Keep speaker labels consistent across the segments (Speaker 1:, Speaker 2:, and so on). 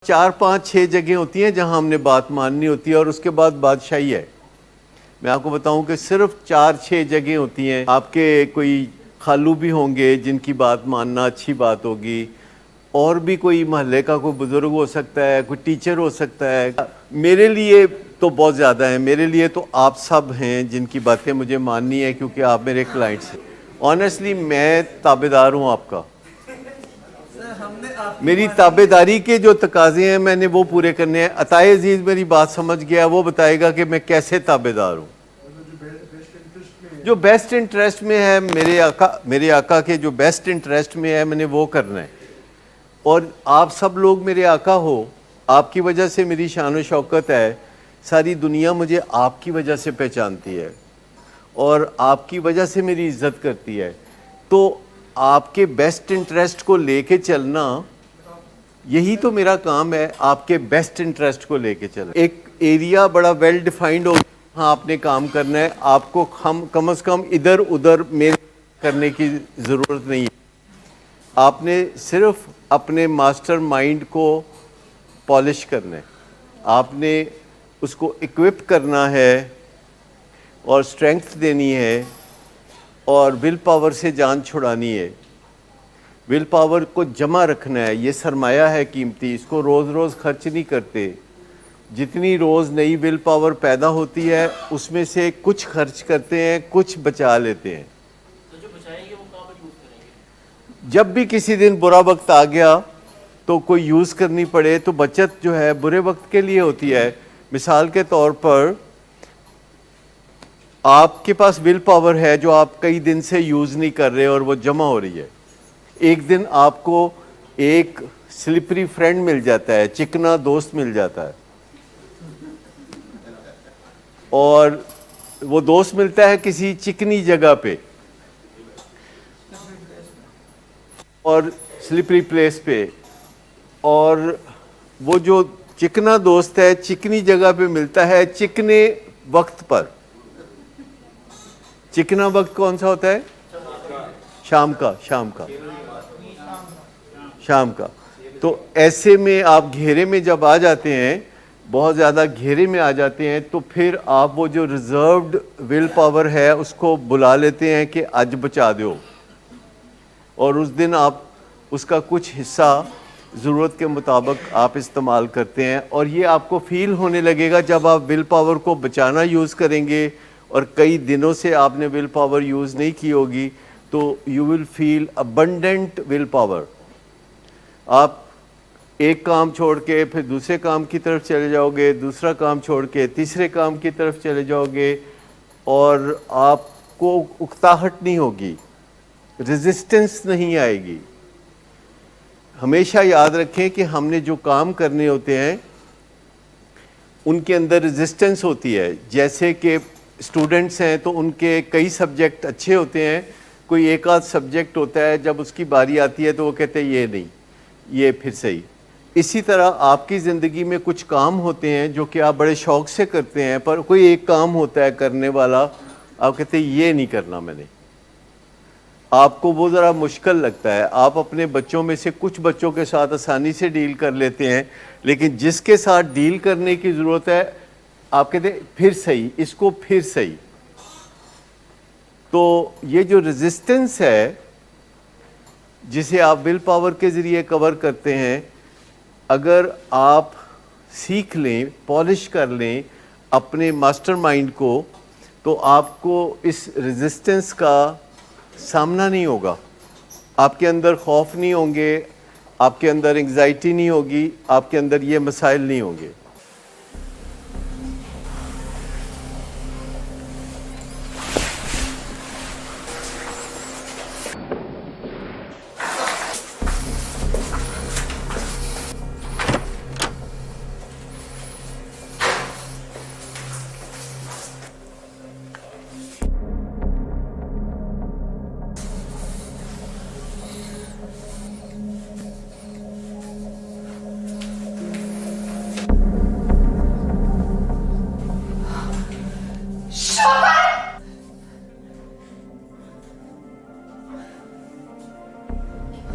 Speaker 1: 4 5 6 जगह होती हैं जहां हमने बात माननी होती है और उसके बाद बादशाही है। मैं आपको बताऊं कि सिर्फ 4 6 जगह होती हैं। आपके कोई खालू भी होंगे जिनकी बात मानना अच्छी बात होगी, और भी कोई महल्ले का कोई बुजुर्ग हो सकता है, कोई टीचर हो सकता है। मेरे लिए तो बहुत ज़्यादा है, मेरे लिए तो आप सब हैं जिनकी बातें मुझे माननी है, क्योंकि आप मेरे क्लाइंट्स हैं। ऑनेस्टली मैं ताबेदार हूँ आपका। मेरी ताबेदारी के जो तकाजे हैं मैंने वो पूरे करने हैं। अताए अजीज मेरी बात समझ गया, वो बताएगा कि मैं कैसे ताबेदार हूँ। जो बेस्ट इंटरेस्ट में है मेरे आका के जो बेस्ट इंटरेस्ट में है मैंने वो करना है। और आप सब लोग मेरे आका हो, आपकी वजह से मेरी शान और शौकत है। सारी दुनिया मुझे आपकी वजह से पहचानती है और आपकी वजह से मेरी इज्जत करती है। तो आपके बेस्ट इंटरेस्ट को लेके चलना, यही तो मेरा काम है, आपके बेस्ट इंटरेस्ट को लेके चलना। एक एरिया बड़ा वेल डिफाइंड हो, हाँ आपने काम करना है, आपको कम से कम इधर उधर मेरे करने की ज़रूरत नहीं है। आपने सिर्फ अपने मास्टर माइंड को पॉलिश करना है, आपने उसको इक्विप करना है और स्ट्रेंथ देनी है और विल पावर से जान छुड़ानी है। विल पावर को जमा रखना है, ये सरमाया है कीमती, इसको रोज़ रोज़ खर्च नहीं करते। जितनी रोज़ नई विल पावर पैदा होती है उसमें से कुछ खर्च करते हैं, कुछ बचा लेते हैं।
Speaker 2: तो जो बचाएंगे वो कहाँ पर यूज़ करेंगे?
Speaker 1: जब भी किसी दिन बुरा वक्त आ गया तो कोई यूज़ करनी पड़े तो बचत जो है बुरे वक्त के लिए होती है। मिसाल के तौर पर आपके पास विल पावर है जो आप कई दिन से यूज़ नहीं कर रहे और वो जमा हो रही है। एक दिन आपको एक स्लिपरी फ्रेंड मिल जाता है, चिकना दोस्त मिल जाता है, और वो दोस्त मिलता है किसी चिकनी जगह पे और स्लिपरी प्लेस पे, और वो जो चिकना दोस्त है चिकनी जगह पे मिलता है चिकने वक्त पर। चिकना वक्त कौन सा होता है? शाम का। तो ऐसे में आप घेरे में जब आ जाते हैं, बहुत ज़्यादा घेरे में आ जाते हैं, तो फिर आप वो जो रिजर्व्ड विल पावर है उसको बुला लेते हैं कि आज बचा दो, और उस दिन आप उसका कुछ हिस्सा ज़रूरत के मुताबिक आप इस्तेमाल करते हैं। और ये आपको फील होने लगेगा जब आप विल पावर को बचाना यूज़ करेंगे और कई दिनों से आपने विल पावर यूज़ नहीं की होगी, तो you will feel abundant will power. आप एक काम छोड़ के फिर दूसरे काम की तरफ चले जाओगे, दूसरा काम छोड़ के तीसरे काम की तरफ चले जाओगे, और आपको उकताहट नहीं होगी, रेजिस्टेंस नहीं आएगी। हमेशा याद रखें कि हमने जो काम करने होते हैं उनके अंदर रेजिस्टेंस होती है। जैसे कि स्टूडेंट्स हैं तो उनके कई सब्जेक्ट अच्छे होते हैं, कोई एक आध सब्जेक्ट होता है जब उसकी बारी आती है तो वो कहते हैं ये नहीं, ये फिर सही। इसी तरह आपकी ज़िंदगी में कुछ काम होते हैं जो कि आप बड़े शौक़ से करते हैं, पर कोई एक काम होता है करने वाला, आप कहते हैं ये नहीं करना मैंने, आपको वो ज़रा मुश्किल लगता है। आप अपने बच्चों में से कुछ बच्चों के साथ आसानी से डील कर लेते हैं, लेकिन जिसके साथ डील करने की ज़रूरत है आप कहते हैं फिर सही, इसको फिर सही। तो ये जो रेजिस्टेंस है जिसे आप विल पावर के ज़रिए कवर करते हैं, अगर आप सीख लें, पॉलिश कर लें अपने मास्टर माइंड को, तो आपको इस रेजिस्टेंस का सामना नहीं होगा। आपके अंदर खौफ नहीं होंगे, आपके अंदर एंग्जाइटी नहीं होगी, आपके अंदर ये मसाइल नहीं होंगे।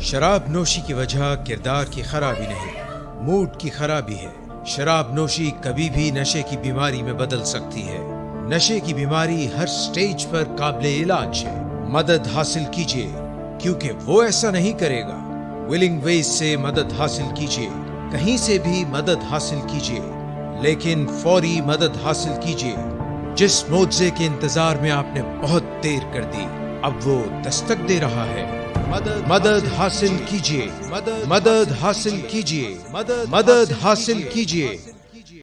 Speaker 3: शराब नोशी की वजह किरदार की खराबी नहीं, मूड की खराबी है। शराब नोशी कभी भी नशे की बीमारी में बदल सकती है। नशे की बीमारी हर स्टेज पर काबिले इलाज है। मदद हासिल कीजिए, क्योंकि वो ऐसा नहीं करेगा। विलिंग वेज से मदद हासिल कीजिए, कहीं से भी मदद हासिल कीजिए, लेकिन फौरी मदद हासिल कीजिए। जिस मुआवजे के इंतजार में आपने बहुत देर कर दी, अब वो दस्तक दे रहा है। मदद हासिल कीजिए, मदद हासिल कीजिए, मदद हासिल कीजिए।